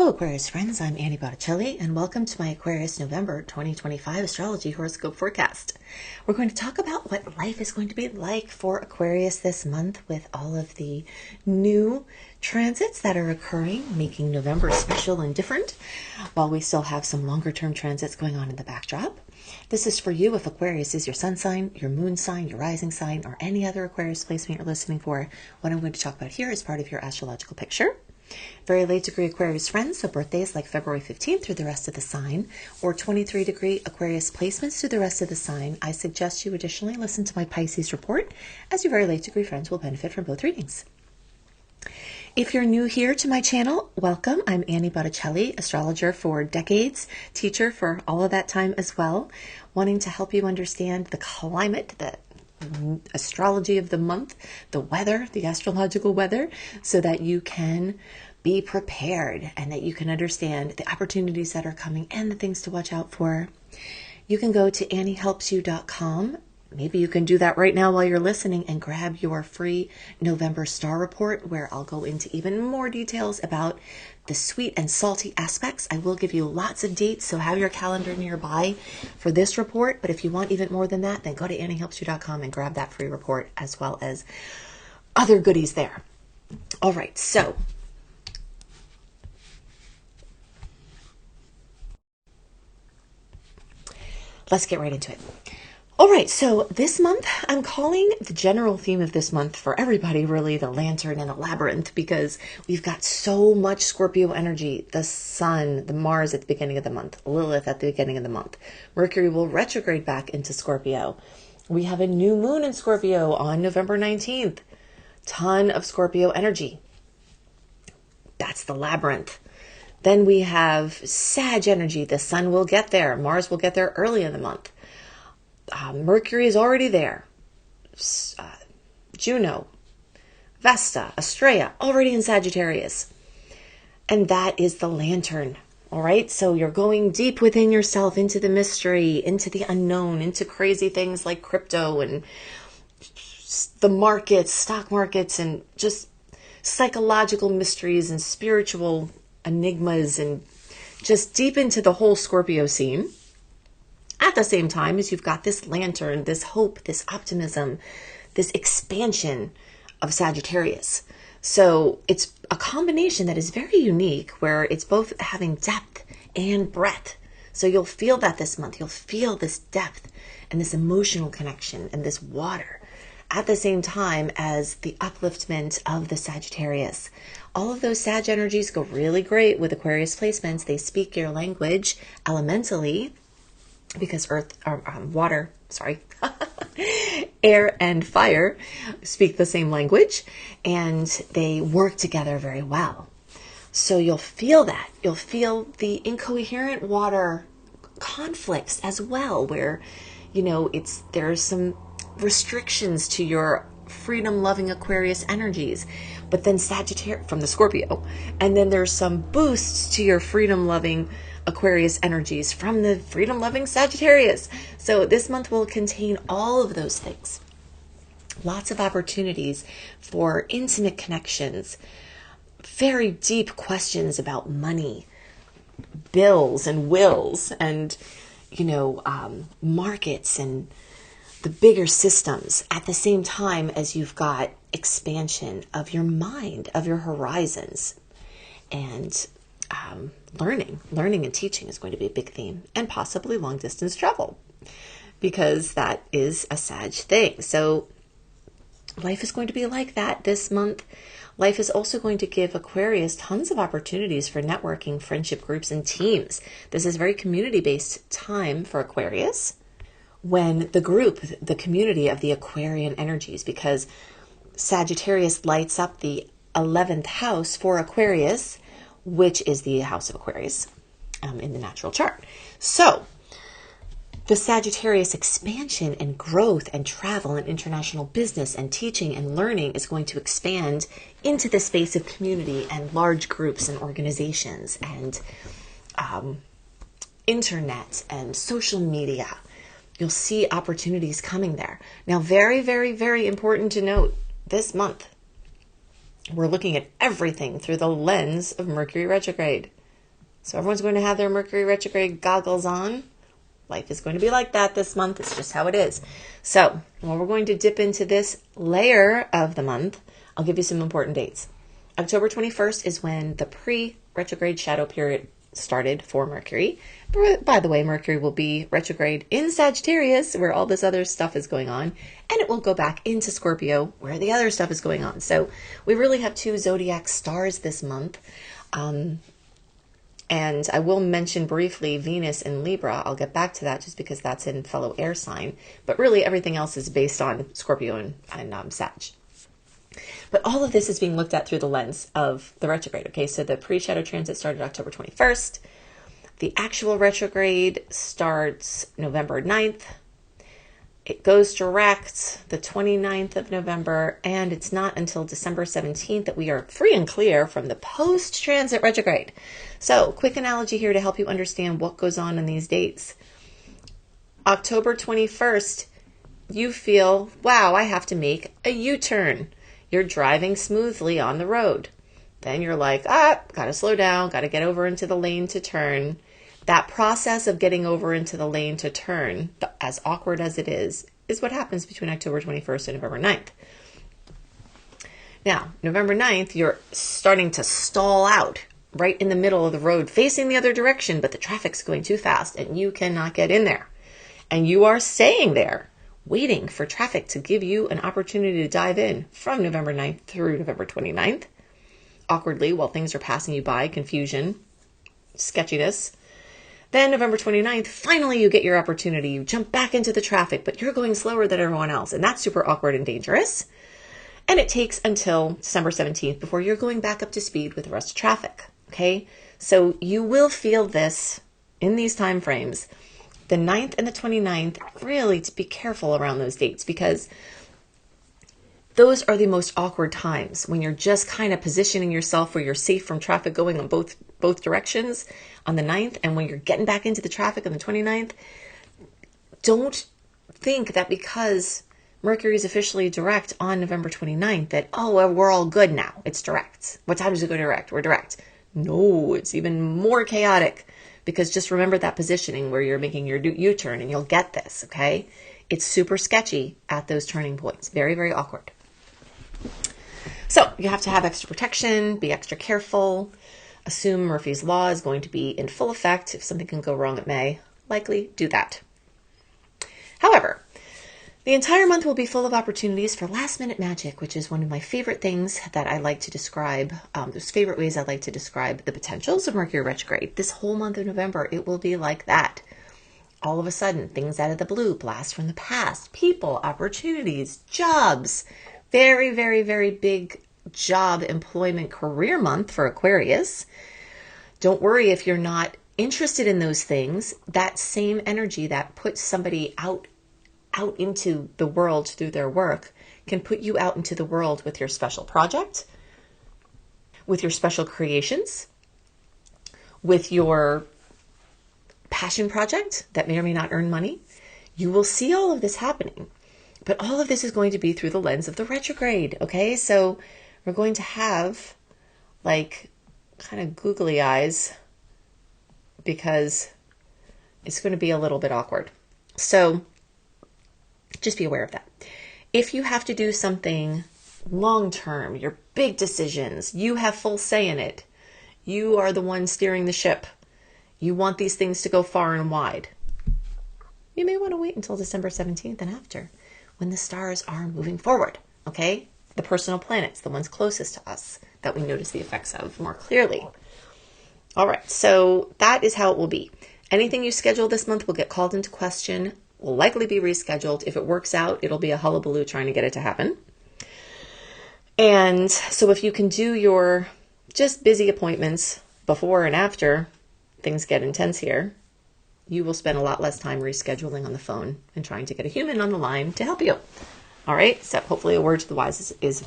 Hello Aquarius friends, I'm Annie Botticelli and welcome to my Aquarius November 2025 Astrology Horoscope Forecast. We're going to talk about what life is going to be like for Aquarius this month with all of the new transits that are occurring, making November special and different, while we still have some longer term transits going on in the backdrop. This is for you if Aquarius is your sun sign, your moon sign, your rising sign, or any other Aquarius placement you're listening for. What I'm going to talk about here is part of your astrological picture. Very late degree Aquarius friends, so birthdays like February 15th through the rest of the sign, or 23 degree Aquarius placements through the rest of the sign, I suggest you additionally listen to my Pisces report, as your very late degree friends will benefit from both readings. If you're new here to my channel, welcome. I'm Annie Botticelli, astrologer for decades, teacher for all of that time as well, wanting to help you understand the climate, the astrology of the month, the weather, the astrological weather, so that you can be prepared and that you can understand the opportunities that are coming and the things to watch out for. You can go to anniehelpsyou.com. Maybe you can do that right now while you're listening and grab your free November star report, where I'll go into even more details about the sweet and salty aspects. I will give you lots of dates, so have your calendar nearby for this report. But if you want even more than that, then go to anniehelpsyou.com and grab that free report as well as other goodies there. All right, so let's get right into it. All right, so this month, I'm calling the general theme of this month for everybody, really, the lantern and the labyrinth, because we've got so much Scorpio energy. The sun, the Mars at the beginning of the month, Lilith at the beginning of the month. Mercury will retrograde back into Scorpio. We have a new moon in Scorpio on November 19th. Ton of Scorpio energy. That's the labyrinth. Then we have Sag energy. The sun will get there. Mars will get there early in the month. Mercury is already there. Juno, Vesta, Estrella, already in Sagittarius. And that is the lantern. All right. So you're going deep within yourself into the mystery, into the unknown, into crazy things like crypto and the markets, stock markets, and just psychological mysteries and spiritual enigmas, and just deep into the whole Scorpio scene. At the same time as you've got this lantern, this hope, this optimism, this expansion of Sagittarius. So it's a combination that is very unique, where it's both having depth and breadth. So you'll feel that this month. You'll feel this depth and this emotional connection and this water at the same time as the upliftment of the Sagittarius. All of those Sag energies go really great with Aquarius placements. They speak your language elementally, because air and fire speak the same language, and they work together very well. So you'll feel that. You'll feel the incoherent water conflicts as well, where, there's some restrictions to your freedom-loving Aquarius energies, but then Sagittarius from the Scorpio, and then there's some boosts to your freedom-loving Aquarius energies from the freedom-loving Sagittarius. So this month will contain all of those things. Lots of opportunities for intimate connections, very deep questions about money, bills and wills, and, markets and the bigger systems, at the same time as you've got expansion of your mind, of your horizons, and learning and teaching is going to be a big theme, and possibly long distance travel, because that is a Sag thing. So life is going to be like that this month. Life is also going to give Aquarius tons of opportunities for networking, friendship groups, and teams. This is very community-based time for Aquarius, when the community of the Aquarian energies, because Sagittarius lights up the 11th house for Aquarius, which is the house of Aquarius in the natural chart. So the Sagittarius expansion and growth and travel and international business and teaching and learning is going to expand into the space of community and large groups and organizations and internet and social media. You'll see opportunities coming there. Now, very, very, very important to note, this month, we're looking at everything through the lens of Mercury retrograde. So everyone's going to have their Mercury retrograde goggles on. Life is going to be like that this month. It's just how it is. So when we're going to dip into this layer of the month, I'll give you some important dates. October 21st is when the pre-retrograde shadow period started for Mercury. By the way, Mercury will be retrograde in Sagittarius, where all this other stuff is going on, and it will go back into Scorpio, where the other stuff is going on. So we really have two zodiac stars this month. And I will mention briefly Venus in Libra. I'll get back to that just because that's in fellow air sign. But really everything else is based on Scorpio and Sag. But all of this is being looked at through the lens of the retrograde. Okay, so the pre-shadow transit started October 21st. The actual retrograde starts November 9th. It goes direct the 29th of November, and it's not until December 17th that we are free and clear from the post-transit retrograde. So, quick analogy here to help you understand what goes on these dates. October 21st, you feel, wow, I have to make a U-turn. You're driving smoothly on the road. Then you're like, gotta slow down, gotta get over into the lane to turn. That process of getting over into the lane to turn, as awkward as it is what happens between October 21st and November 9th. Now, November 9th, you're starting to stall out right in the middle of the road, facing the other direction, but the traffic's going too fast and you cannot get in there. And you are staying there, waiting for traffic to give you an opportunity to dive in from November 9th through November 29th. Awkwardly, while things are passing you by, confusion, sketchiness. Then November 29th, finally you get your opportunity. You jump back into the traffic, but you're going slower than everyone else. And that's super awkward and dangerous. And it takes until December 17th before you're going back up to speed with the rest of traffic. Okay? So you will feel this in these time frames. The 9th and the 29th, really to be careful around those dates because those are the most awkward times when you're just kind of positioning yourself where you're safe from traffic going on both directions on the 9th, and when you're getting back into the traffic on the 29th, don't think that because Mercury is officially direct on November 29th that, we're all good now. It's direct. What time does it go direct? We're direct. No, it's even more chaotic because just remember that positioning where you're making your U-turn and you'll get this, okay? It's super sketchy at those turning points. Very, very awkward. So you have to have extra protection, be extra careful. Assume Murphy's Law is going to be in full effect. If something can go wrong, it may. Likely do that. However, the entire month will be full of opportunities for last-minute magic, which is one of my favorite things that I like to describe. There's favorite ways I like to describe the potentials of Mercury retrograde. This whole month of November, it will be like that. All of a sudden, things out of the blue, blast from the past, people, opportunities, jobs. Very, very, very big job, employment, career month for Aquarius. Don't worry if you're not interested in those things. That same energy that puts somebody out into the world through their work can put you out into the world with your special project, with your special creations, with your passion project that may or may not earn money. You will see all of this happening. But all of this is going to be through the lens of the retrograde, okay? So we're going to have like kind of googly eyes because it's going to be a little bit awkward. So just be aware of that. If you have to do something long-term, your big decisions, you have full say in it. You are the one steering the ship. You want these things to go far and wide. You may want to wait until December 17th and after, when the stars are moving forward, okay? The personal planets, the ones closest to us that we notice the effects of more clearly. All right, so that is how it will be. Anything you schedule this month will get called into question, will likely be rescheduled. If it works out, it'll be a hullabaloo trying to get it to happen. And so if you can do your just busy appointments before and after things get intense here, you will spend a lot less time rescheduling on the phone and trying to get a human on the line to help you. All right, so hopefully a word to the wise is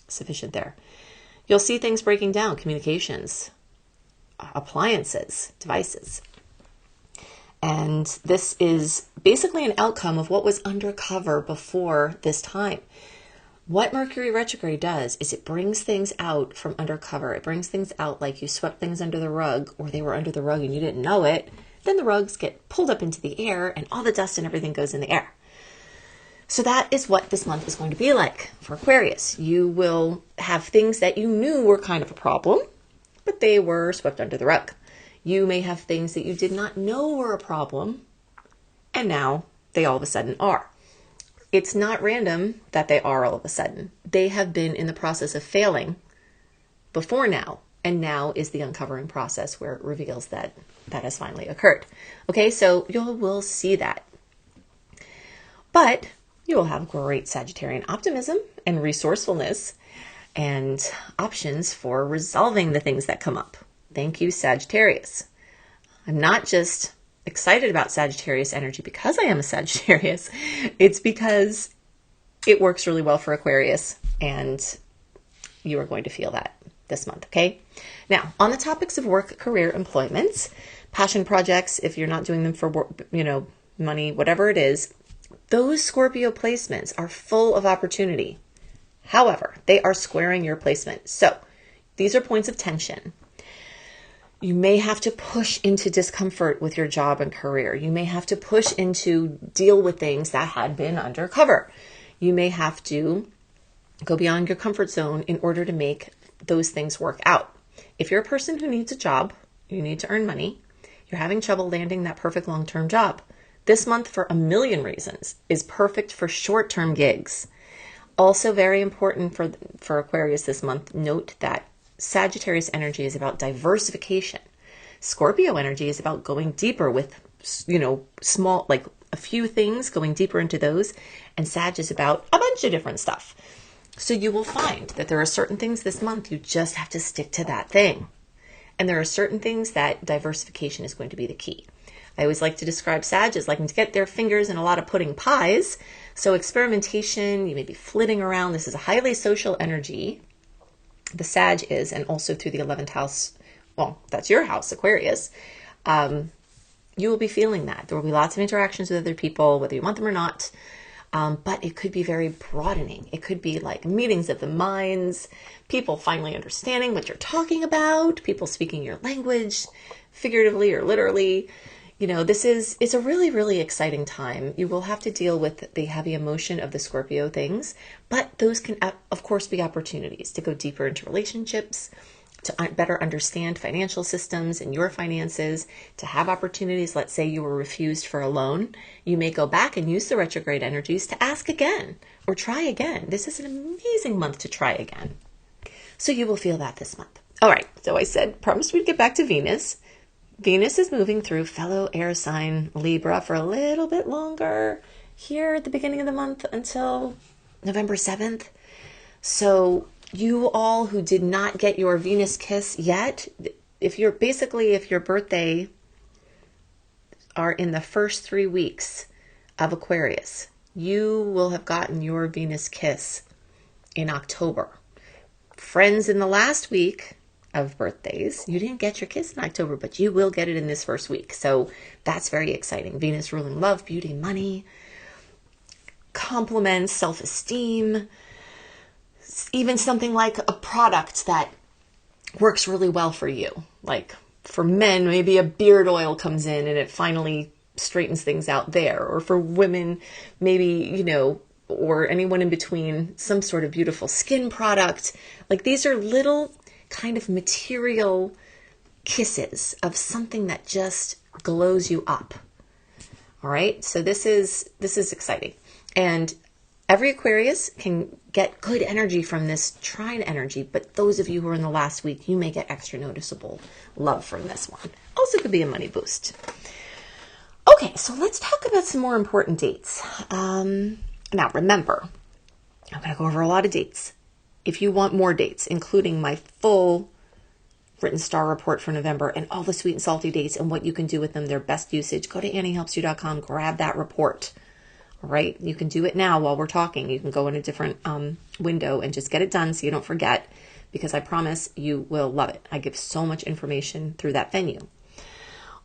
sufficient there. You'll see things breaking down, communications, appliances, devices. And this is basically an outcome of what was undercover before this time. What Mercury retrograde does is it brings things out from undercover. It brings things out like you swept things under the rug, or they were under the rug and you didn't know it. Then the rugs get pulled up into the air and all the dust and everything goes in the air. So that is what this month is going to be like for Aquarius. You will have things that you knew were kind of a problem, but they were swept under the rug. You may have things that you did not know were a problem, and now they all of a sudden are. It's not random that they are all of a sudden. They have been in the process of failing before now, and now is the uncovering process where it reveals that that has finally occurred. Okay, so you will see that. But you will have great Sagittarian optimism and resourcefulness and options for resolving the things that come up. Thank you, Sagittarius. I'm not just excited about Sagittarius energy because I am a Sagittarius. It's because it works really well for Aquarius, and you are going to feel that this month, okay? Now, on the topics of work, career, employments, passion projects, if you're not doing them for work, money, whatever it is, those Scorpio placements are full of opportunity. However, they are squaring your placement. So these are points of tension. You may have to push into discomfort with your job and career. You may have to push into deal with things that had been undercover. You may have to go beyond your comfort zone in order to make those things work out. If you're a person who needs a job, you need to earn money, you're having trouble landing that perfect long-term job, this month, for a million reasons, is perfect for short-term gigs. Also very important for Aquarius this month, note that Sagittarius energy is about diversification. Scorpio energy is about going deeper with, small, like a few things, going deeper into those. And Sag is about a bunch of different stuff. So you will find that there are certain things this month you just have to stick to that thing. And there are certain things that diversification is going to be the key. I always like to describe Sag as liking to get their fingers in a lot of pudding pies. So experimentation, you may be flitting around. This is a highly social energy. The Sag is, and also through the 11th house, well, that's your house, Aquarius. You will be feeling that. There will be lots of interactions with other people, whether you want them or not. But it could be very broadening. It could be like meetings of the minds, people finally understanding what you're talking about, people speaking your language, figuratively or literally. It's a really, really exciting time. You will have to deal with the heavy emotion of the Scorpio things, but those can, of course, be opportunities to go deeper into relationships, to better understand financial systems and your finances, to have opportunities. Let's say you were refused for a loan. You may go back and use the retrograde energies to ask again or try again. This is an amazing month to try again. So you will feel that this month. All right. So I promised we'd get back to Venus. Venus is moving through fellow air sign Libra for a little bit longer here at the beginning of the month until November 7th. So you all who did not get your Venus kiss yet, if your birthday are in the first 3 weeks of Aquarius, you will have gotten your Venus kiss in October. Friends in the last week of birthdays, you didn't get your kiss in October, but you will get it in this first week. So that's very exciting. Venus ruling love, beauty, money, compliments, self-esteem, even something like a product that works really well for you. Like for men, maybe a beard oil comes in and it finally straightens things out there. Or for women, maybe, or anyone in between, some sort of beautiful skin product. Like these are little kind of material kisses of something that just glows you up. All right. So this is exciting. And every Aquarius can get good energy from this trine energy, but those of you who are in the last week, you may get extra noticeable love from this one. Also could be a money boost. Okay. So let's talk about some more important dates. Now remember, I'm going to go over a lot of dates. If you want more dates, including my full written star report for November and all the sweet and salty dates and what you can do with them, their best usage, go to anniehelpsyou.com, grab that report. All right. You can do it now while we're talking. You can go in a different window and just get it done so you don't forget, because I promise you will love it. I give so much information through that venue.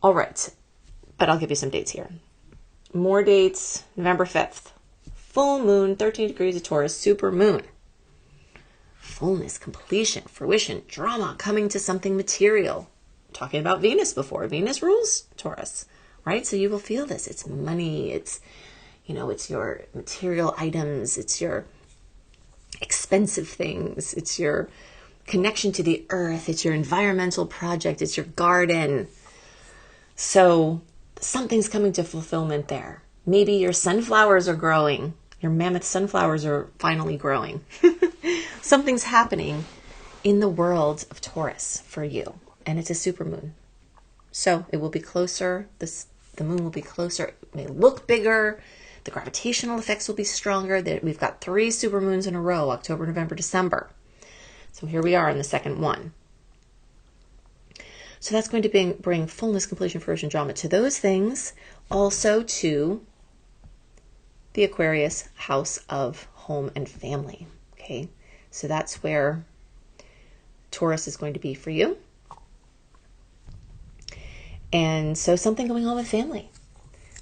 All right. But I'll give you some dates here. More dates. November 5th. Full moon, 13 degrees of Taurus, super moon. fullness, completion, fruition, drama, coming to something material. Talking about Venus before. Venus rules Taurus, right? So you will feel this. It's money. It's, it's your material items. It's your expensive things. It's your connection to the earth. It's your environmental project. It's your garden. So something's coming to fulfillment there. Maybe your sunflowers are growing. Your mammoth sunflowers are finally growing. Something's happening in the world of Taurus for you. And it's a supermoon. So it will be closer. The moon will be closer. It may look bigger. The gravitational effects will be stronger. We've got 3 supermoons in a row, October, November, December. So here we are in the second one. So that's going to bring fullness, completion, fruition, drama to those things. Also to the Aquarius house of home and family. Okay, so that's where Taurus is going to be for you. And so something going on with family,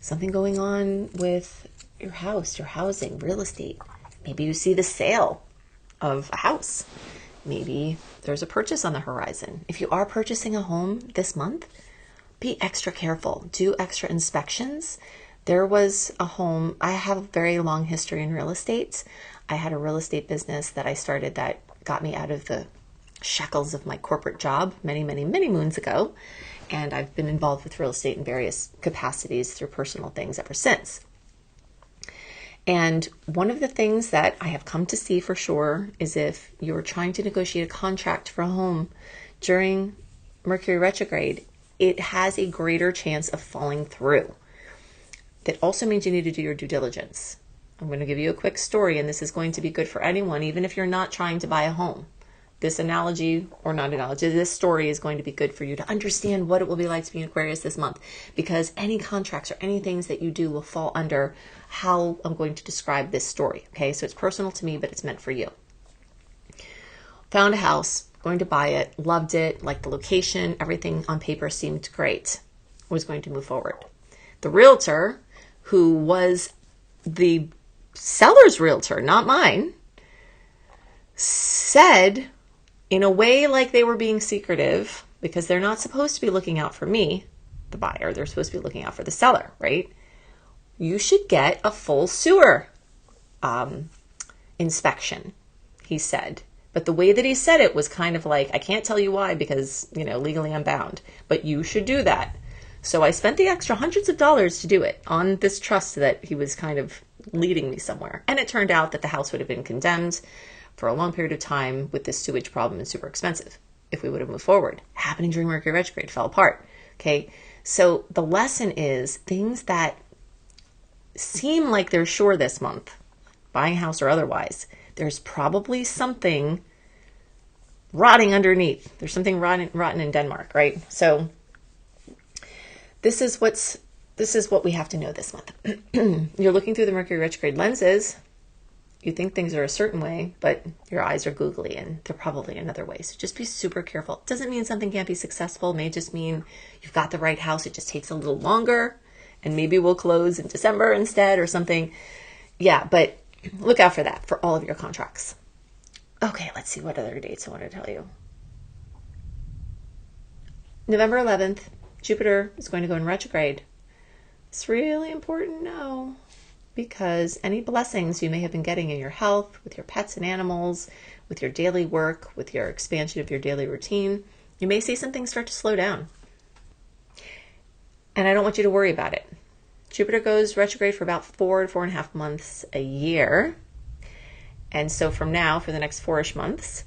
something going on with your house, your housing, real estate. Maybe you see the sale of a house. Maybe there's a purchase on the horizon. If you are purchasing a home this month, be extra careful. Do extra inspections. There was a home. I have a very long history in real estate. I had a real estate business that I started that got me out of the shackles of my corporate job many, many, many moons ago. And I've been involved with real estate in various capacities through personal things ever since. And one of the things that I have come to see for sure is if you're trying to negotiate a contract for a home during Mercury retrograde, it has a greater chance of falling through. That also means you need to do your due diligence. I'm going to give you a quick story, and this is going to be good for anyone, even if you're not trying to buy a home. This analogy, or not analogy, this story is going to be good for you to understand what it will be like to be an Aquarius this month, because any contracts or any things that you do will fall under how I'm going to describe this story. Okay, so it's personal to me, but it's meant for you. Found a house, going to buy it, loved it, liked the location, everything on paper seemed great, was going to move forward. The realtor, who was the seller's realtor, not mine, said, in a way like they were being secretive, because they're not supposed to be looking out for me, the buyer, they're supposed to be looking out for the seller, right? You should get a full sewer inspection, he said. But the way that he said it was kind of like, I can't tell you why because, legally I'm bound, but you should do that. So I spent the extra hundreds of dollars to do it on this trust that he was kind of leading me somewhere. And it turned out that the house would have been condemned for a long period of time with this sewage problem and super expensive if we would have moved forward. Happening during Mercury retrograde, fell apart. Okay, so the lesson is things that seem like they're sure this month, buying a house or otherwise, there's probably something rotting underneath. There's something rotten in Denmark, right? So this is what we have to know this month. You're looking through the Mercury retrograde lenses. You think things are a certain way, but your eyes are googly and they're probably another way. So just be super careful. It doesn't mean something can't be successful. It may just mean you've got the right house. It just takes a little longer and maybe we'll close in December instead or something. Yeah, but look out for that for all of your contracts. Okay, let's see what other dates I want to tell you. November 11th, Jupiter is going to go in retrograde. It's really important to know because any blessings you may have been getting in your health, with your pets and animals, with your daily work, with your expansion of your daily routine, you may see some things start to slow down. And I don't want you to worry about it. Jupiter goes retrograde for about 4 to 4.5 months a year. And so from now, for the next 4-ish months,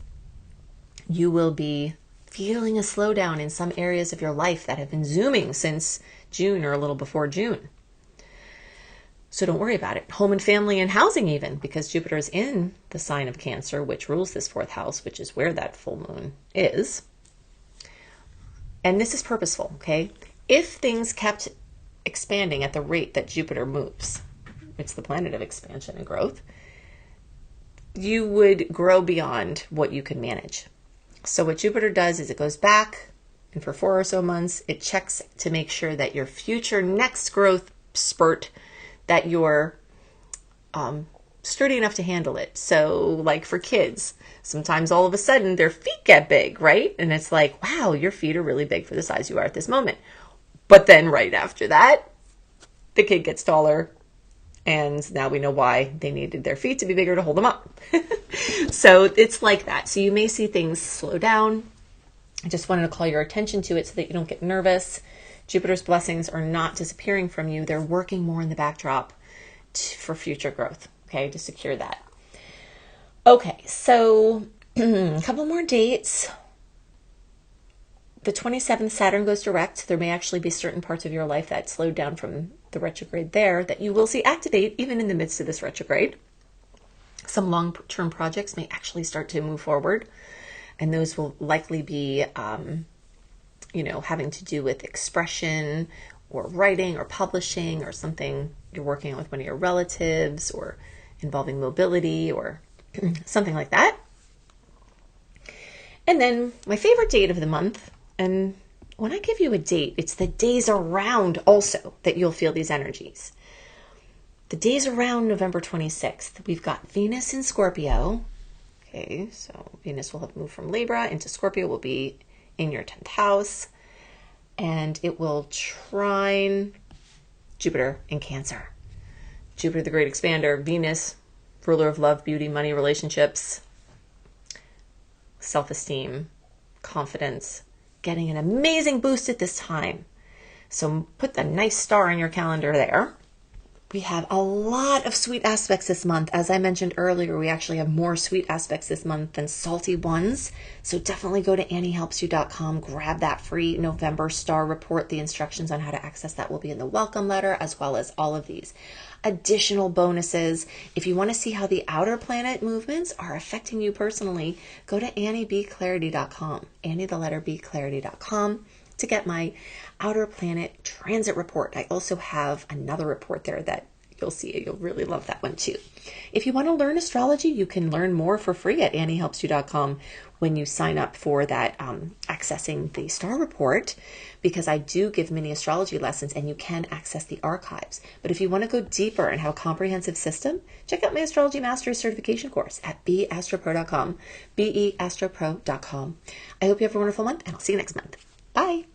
you will be feeling a slowdown in some areas of your life that have been zooming since June or a little before June. So don't worry about it. Home and family and housing even, because Jupiter is in the sign of Cancer, which rules this 4th house, which is where that full moon is. And this is purposeful, okay? If things kept expanding at the rate that Jupiter moves, it's the planet of expansion and growth, you would grow beyond what you can manage. So what Jupiter does is it goes back, and for 4 or so months, it checks to make sure that your future next growth spurt, that your sturdy enough to handle it. So like for kids, sometimes all of a sudden their feet get big, right? And it's like, wow, your feet are really big for the size you are at this moment. But then right after that, the kid gets taller. And now we know why they needed their feet to be bigger to hold them up. So it's like that. So you may see things slow down. I just wanted to call your attention to it so that you don't get nervous. Jupiter's blessings are not disappearing from you. They're working more in the backdrop for future growth, okay, to secure that. Okay, so a couple more dates. The 27th, Saturn goes direct. There may actually be certain parts of your life that slowed down from the retrograde there that you will see activate even in the midst of this retrograde. Some long-term projects may actually start to move forward, and those will likely be, having to do with expression or writing or publishing or something you're working on with one of your relatives or involving mobility or something like that. And then my favorite date of the month, and when I give you a date, it's the days around also that you'll feel these energies. The days around November 26th, we've got Venus in Scorpio. Okay, so Venus will have moved from Libra into Scorpio, will be in your 10th house, and it will trine Jupiter in Cancer. Jupiter, the great expander, Venus, ruler of love, beauty, money, relationships, self-esteem, confidence, getting an amazing boost at this time. So put the nice star in your calendar there. We have a lot of sweet aspects this month. As I mentioned earlier, we actually have more sweet aspects this month than salty ones. So definitely go to AnnieHelpsYou.com, grab that free November star report. The instructions on how to access that will be in the welcome letter, as well as all of these additional bonuses. If you want to see how the outer planet movements are affecting you personally, go to AnnieBClarity.com, Annie the letter B Clarity.com, to get my outer planet transit report. I also have another report there that you'll see. You'll really love that one too. If you want to learn astrology, you can learn more for free at AnnieHelpsYou.com when you sign up for that accessing the star report, because I do give mini astrology lessons and you can access the archives. But if you want to go deeper and have a comprehensive system, check out my Astrology Mastery Certification course at beastropro.com, beastropro.com. I hope you have a wonderful month, and I'll see you next month. Bye.